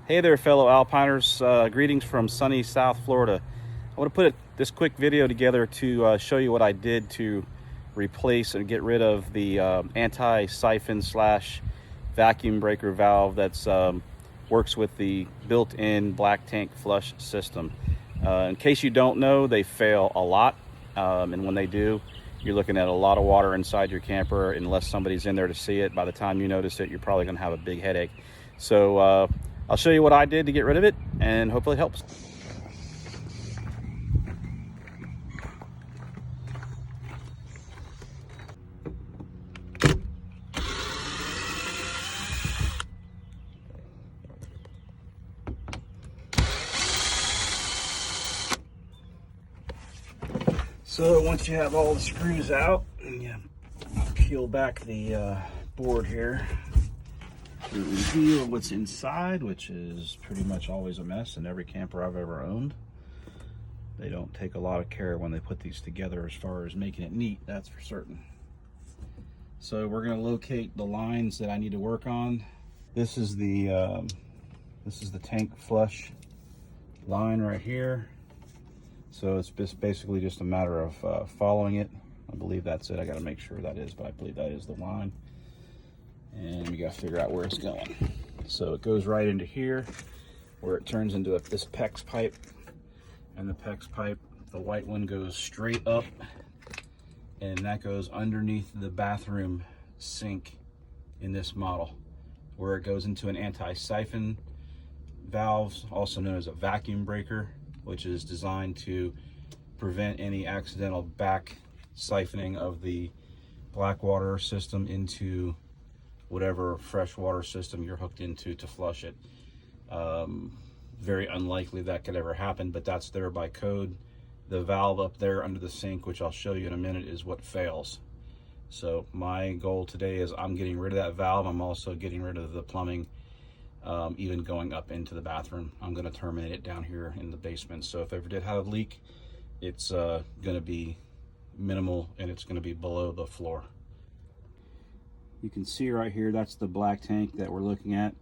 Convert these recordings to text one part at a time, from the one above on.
Hey there, fellow Alpiners. Greetings from sunny South Florida. I want to put this quick video together to show you what I did to replace and get rid of the anti-siphon slash vacuum breaker valve that's works with the built-in black tank flush system. In case you don't know, they fail a lot, and when they do, you're looking at a lot of water inside your camper. Unless somebody's in there to see it, by the time you notice it, you're probably going to have a big headache. So I'll show you what I did to get rid of it, and hopefully it helps. So once you have all the screws out, and you peel back the board here, to reveal what's inside, which is pretty much always a mess in every camper I've ever owned. They don't take a lot of care when they put these together as far as making it neat, that's for certain. So we're going to locate the lines that I need to work on. This is the tank flush line right here. So it's basically just a matter of following it. I believe that's it. I got to make sure that is, but I believe that is the line. And we got to figure out where it's going. So it goes right into here, where it turns into this PEX pipe. And the PEX pipe, the white one, goes straight up, and that goes underneath the bathroom sink in this model, where it goes into an anti-siphon valve, also known as a vacuum breaker, which is designed to prevent any accidental back siphoning of the black water system into whatever freshwater system you're hooked into to flush it. Very unlikely that could ever happen, but that's there by code. The valve up there under the sink, which I'll show you in a minute, is what fails. So my goal today is I'm getting rid of that valve. I'm also getting rid of the plumbing, even going up into the bathroom. I'm going to terminate it down here in the basement. So if I ever did have a leak, it's going to be minimal, and it's going to be below the floor. You can see right here, that's the black tank that we're looking at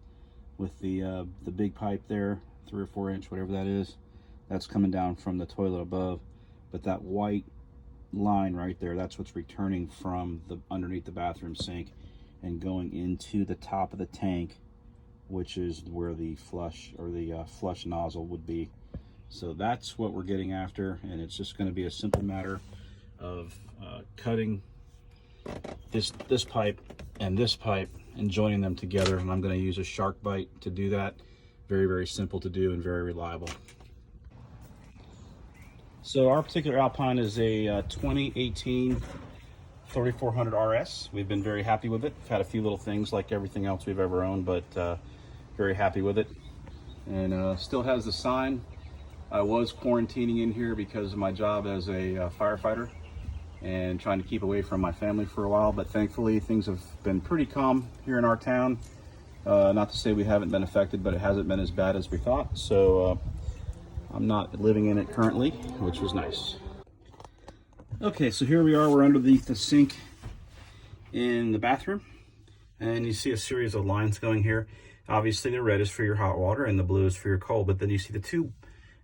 with the big pipe there, 3 or 4 inch, whatever that is. That's coming down from the toilet above. But that white line right there, that's what's returning from the underneath the bathroom sink and going into the top of the tank, which is where the flush or the flush nozzle would be. So that's what we're getting after, and it's just going to be a simple matter of cutting this pipe and this pipe and joining them together, and I'm going to use a shark bite to do that. Very, very simple to do and very reliable. So our particular Alpine is a 2018 3400 RS. We've been very happy with it. We've had a few little things like everything else we've ever owned, but very happy with it. And still has the sign. I was quarantining in here because of my job as a firefighter and trying to keep away from my family for a while, but thankfully things have been pretty calm here in our town. Not to say we haven't been affected, but it hasn't been as bad as we thought. So I'm not living in it currently, which was nice. Okay, so here we are. We're underneath the sink in the bathroom, and you see a series of lines going here. Obviously the red is for your hot water and the blue is for your cold, but then you see the two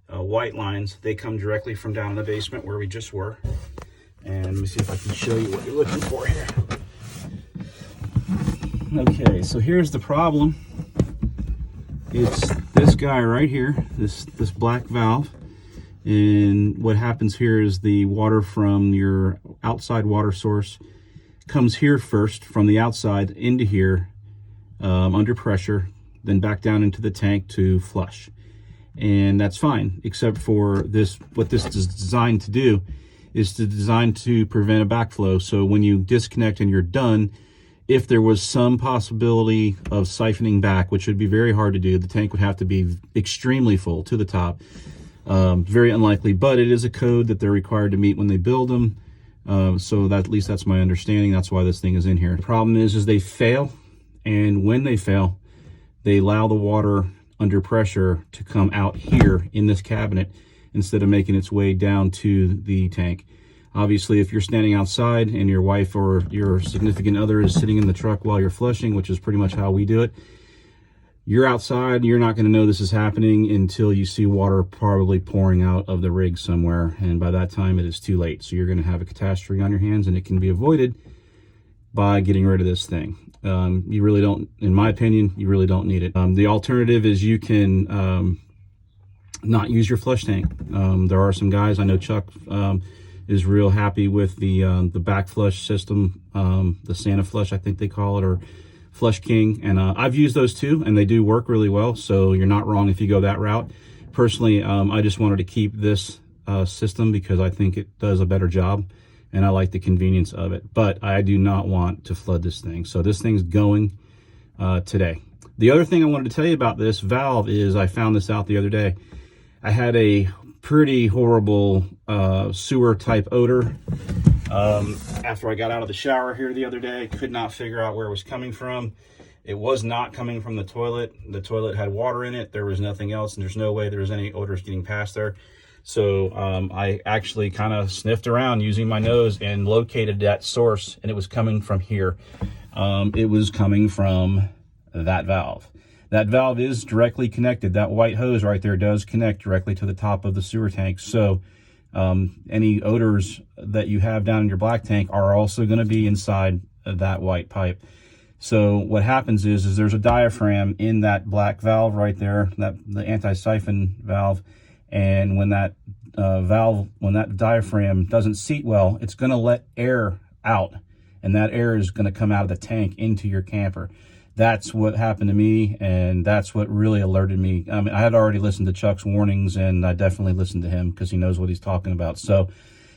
white lines. They come directly from down in the basement where we just were. And let me see if I can show you what you're looking for here. Okay, so here's the problem. It's this guy right here, this black valve. And what happens here is the water from your outside water source comes here first from the outside into here under pressure, then back down into the tank to flush. And that's fine, except for this. What this is designed to do is designed to prevent a backflow. So when you disconnect and you're done, if there was some possibility of siphoning back, which would be very hard to do, the tank would have to be extremely full to the top. Very unlikely, but it is a code that they're required to meet when they build them. So that, at least that's my understanding. That's why this thing is in here. The problem is they fail, and when they fail, they allow the water under pressure to come out here in this cabinet instead of making its way down to the tank. Obviously, if you're standing outside and your wife or your significant other is sitting in the truck while you're flushing, which is pretty much how we do it, You're outside, you're not going to know this is happening until you see water probably pouring out of the rig somewhere, and by that time it is too late. So you're going to have a catastrophe on your hands, and it can be avoided by getting rid of this thing. You really don't, in my opinion, you really don't need it. The alternative is you can not use your flush tank. There are some guys, I know Chuck is real happy with the back flush system, the Santa flush I think they call it, or Flush King, and I've used those too, and they do work really well, so you're not wrong if you go that route. Personally, I just wanted to keep this system because I think it does a better job, and I like the convenience of it, but I do not want to flood this thing. So this thing's going today. The other thing I wanted to tell you about this valve is I found this out the other day. I had a pretty horrible sewer type odor after I got out of the shower here the other day. Could not figure out where it was coming from. It was not coming from the toilet. The toilet had water in it. There was nothing else, and there's no way there was any odors getting past there. So I actually kind of sniffed around using my nose and located that source, and it was coming from here. It was coming from that valve. That valve is directly connected. That white hose right there does connect directly to the top of the sewer tank. So any odors that you have down in your black tank are also going to be inside that white pipe. So what happens is there's a diaphragm in that black valve right there, the anti-siphon valve. And when that when that diaphragm doesn't seat well, it's going to let air out, and that air is going to come out of the tank into your camper. That's what happened to me, and that's what really alerted me. I mean, I had already listened to Chuck's warnings, and I definitely listened to him because he knows what he's talking about. So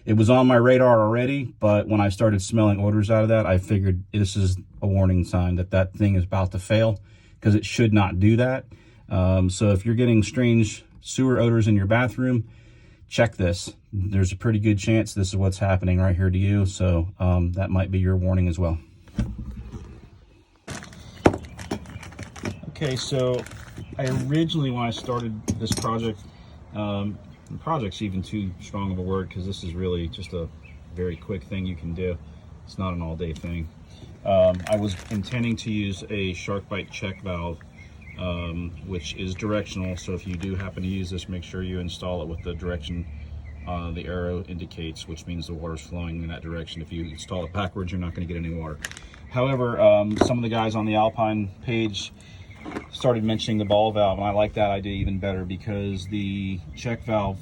it was on my radar already, but when I started smelling odors out of that, I figured this is a warning sign that that thing is about to fail, because it should not do that. So if you're getting strange sewer odors in your bathroom, check this. There's a pretty good chance this is what's happening right here to you. So that might be your warning as well. Okay, so I originally, when I started this project, the project's even too strong of a word because this is really just a very quick thing you can do. It's not an all-day thing. I was intending to use a shark bite check valve, which is directional. So if you do happen to use this, make sure you install it with the direction the arrow indicates, which means the water's flowing in that direction. If you install it backwards, you're not going to get any water. However, some of the guys on the Alpine page started mentioning the ball valve, and I like that idea even better because the check valve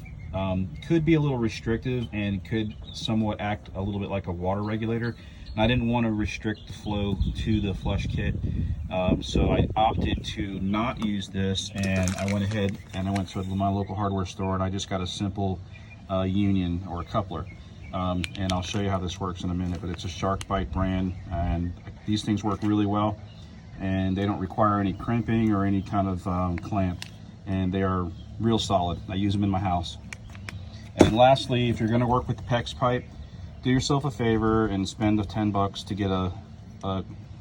could be a little restrictive and could somewhat act a little bit like a water regulator. And I didn't want to restrict the flow to the flush kit, so I opted to not use this, and I went ahead and I went to my local hardware store and I just got a simple union or a coupler, and I'll show you how this works in a minute. But it's a Shark Bite brand, and these things work really well, and they don't require any crimping or any kind of clamp, and they are real solid. I use them in my house. And lastly, if you're going to work with the PEX pipe, do yourself a favor and spend the $10 to get a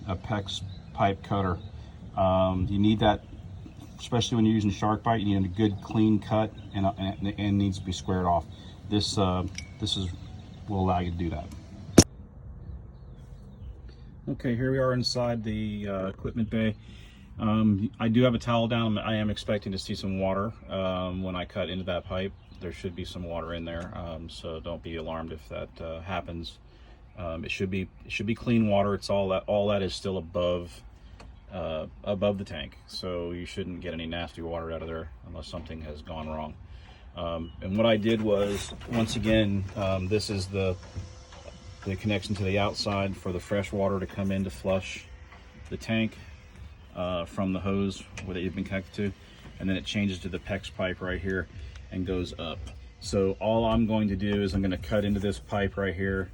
PEX pipe cutter. You need that, especially when you're using Shark Bite. You need a good clean cut, and the end needs to be squared off. This will allow you to do that. Okay, here we are inside the equipment bay. I do have a towel down. I am expecting to see some water when I cut into that pipe. There should be some water in there, so don't be alarmed if that happens. It should be clean water. It's all that is still above the tank, so you shouldn't get any nasty water out of there unless something has gone wrong. And what I did was, once again, this is the connection to the outside for the fresh water to come in to flush the tank from the hose that you've been connected to, and then it changes to the PEX pipe right here and goes up. So all I'm going to do is I'm going to cut into this pipe right here.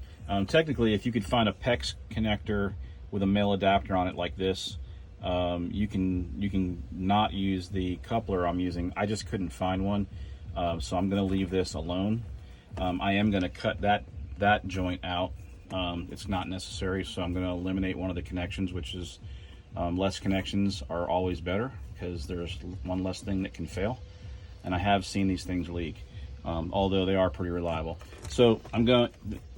Technically, if you could find a PEX connector with a male adapter on it like this, you can not use the coupler I'm using. I just couldn't find one, so I'm going to leave this alone. I am going to cut that joint out. It's not necessary, so I'm going to eliminate one of the connections, which is less connections are always better because there's one less thing that can fail. And I have seen these things leak, although they are pretty reliable. So I'm going,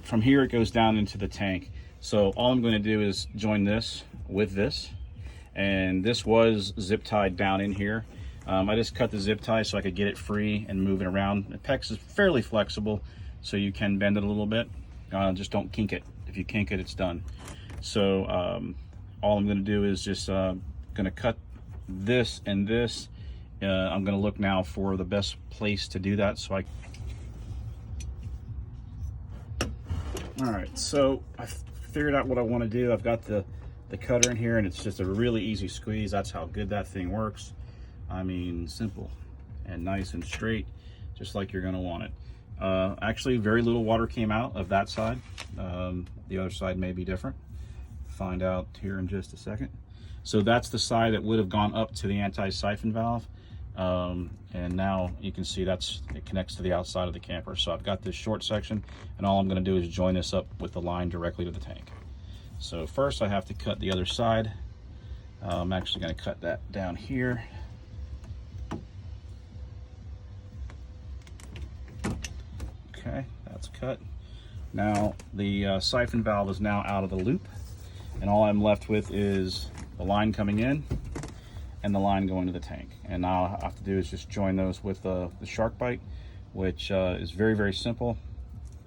from here it goes down into the tank. So all I'm going to do is join this with this, and this was zip tied down in here. I just cut the zip tie so I could get it free and move it around. The PEX is fairly flexible, so you can bend it a little bit. Just don't kink it. If you kink it, it's done. So all I'm going to do is just going to cut this and this. I'm going to look now for the best place to do that. So all right, so I figured out what I want to do. I've got the cutter in here, and it's just a really easy squeeze. That's how good that thing works. I mean, simple and nice and straight, just like you're going to want it. Actually, very little water came out of that side. The other side may be different. Find out here in just a second. So that's the side that would have gone up to the anti-siphon valve. And now you can see it connects to the outside of the camper. So I've got this short section, and all I'm going to do is join this up with the line directly to the tank. So first I have to cut the other side. I'm actually going to cut that down here. Okay, that's cut. Now the siphon valve is now out of the loop, and all I'm left with is the line coming in and the line going to the tank. And now all I have to do is just join those with the shark bite, which is very, very simple,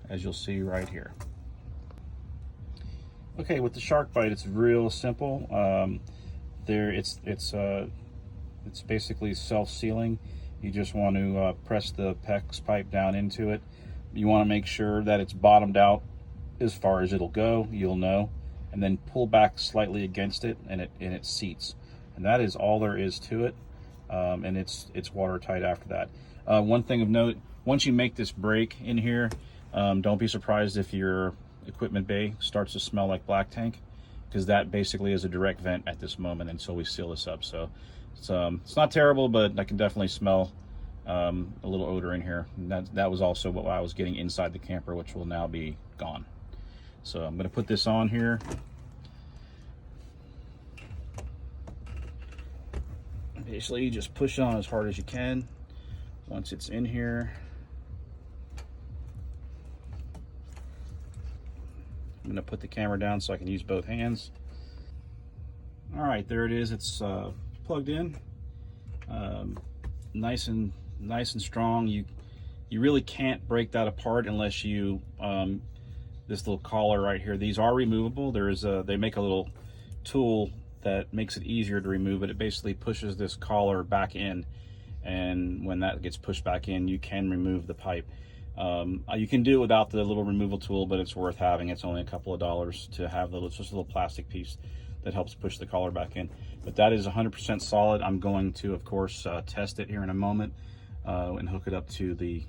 as you'll see right here. Okay, with the shark bite, it's real simple. It's basically self-sealing. You just want to press the PEX pipe down into it. You want to make sure that it's bottomed out as far as it'll go, you'll know, and then pull back slightly against it, and it seats. And that is all there is to it, and it's watertight after that. One thing of note, once you make this break in here, don't be surprised if your equipment bay starts to smell like black tank, because that basically is a direct vent at this moment until we seal this up. So it's not terrible, but I can definitely smell a little odor in here. And that was also what I was getting inside the camper, which will now be gone. So I'm going to put this on here. Basically, you just push it on as hard as you can. Once it's in here, I'm going to put the camera down so I can use both hands. All right, there it is. It's plugged in, nice and strong. You really can't break that apart unless you this little collar right here. These are removable. They make a little tool that makes it easier to remove it. It basically pushes this collar back in, and when that gets pushed back in, you can remove the pipe. You can do it without the little removal tool, but it's worth having. It's only a couple of dollars to have it's just a little plastic piece that helps push the collar back in. But that is 100% solid. I'm going to, of course, test it here in a moment and hook it up to the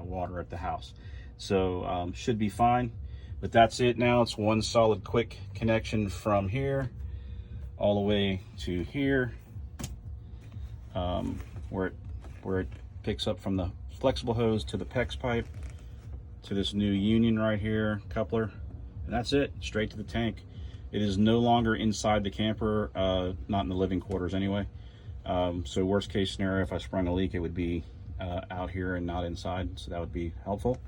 water at the house. So should be fine. But that's it now. It's one solid quick connection from here all the way to here, where it picks up from the flexible hose to the PEX pipe to this new union right here, coupler, and that's it, straight to the tank. It is no longer inside the camper, not in the living quarters anyway. So worst case scenario, if I sprung a leak, it would be out here and not inside, so that would be helpful.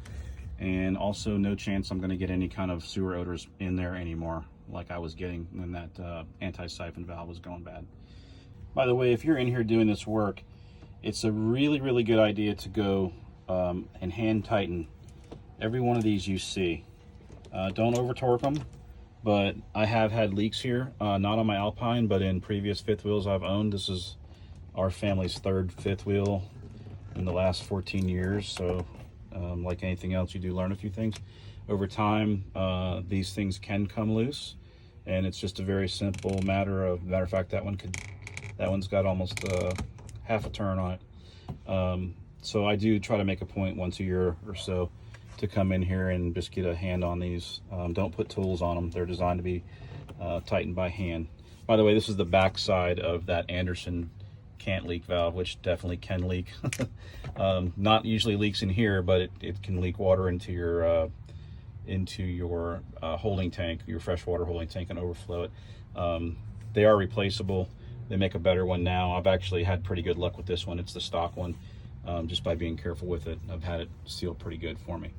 And also no chance I'm going to get any kind of sewer odors in there anymore, like I was getting when that anti-siphon valve was going bad. By the way, if you're in here doing this work, it's a really, really good idea to go and hand tighten every one of these you see. Don't over torque them, but I have had leaks here, not on my Alpine, but in previous fifth wheels I've owned. This is our family's third fifth wheel in the last 14 years, so like anything else, you do learn a few things. Over time, these things can come loose, and it's just a very simple matter of fact, that one's got almost half a turn on it. So I do try to make a point once a year or so to come in here and just get a hand on these. Don't put tools on them. They're designed to be tightened by hand. By the way, this is the back side of that Anderson can't leak valve, which definitely can leak. Not usually leaks in here, but it can leak water into your holding tank, your freshwater holding tank, and overflow it. They are replaceable. They make a better one now. I've actually had pretty good luck with this one. It's the stock one. Just by being careful with it, I've had it seal pretty good for me.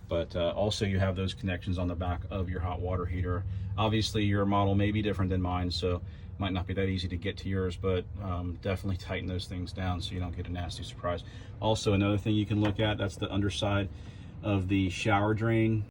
But also you have those connections on the back of your hot water heater. Obviously your model may be different than mine, so Might not be that easy to get to yours, but definitely tighten those things down so you don't get a nasty surprise. Also, another thing you can look at, that's the underside of the shower drain.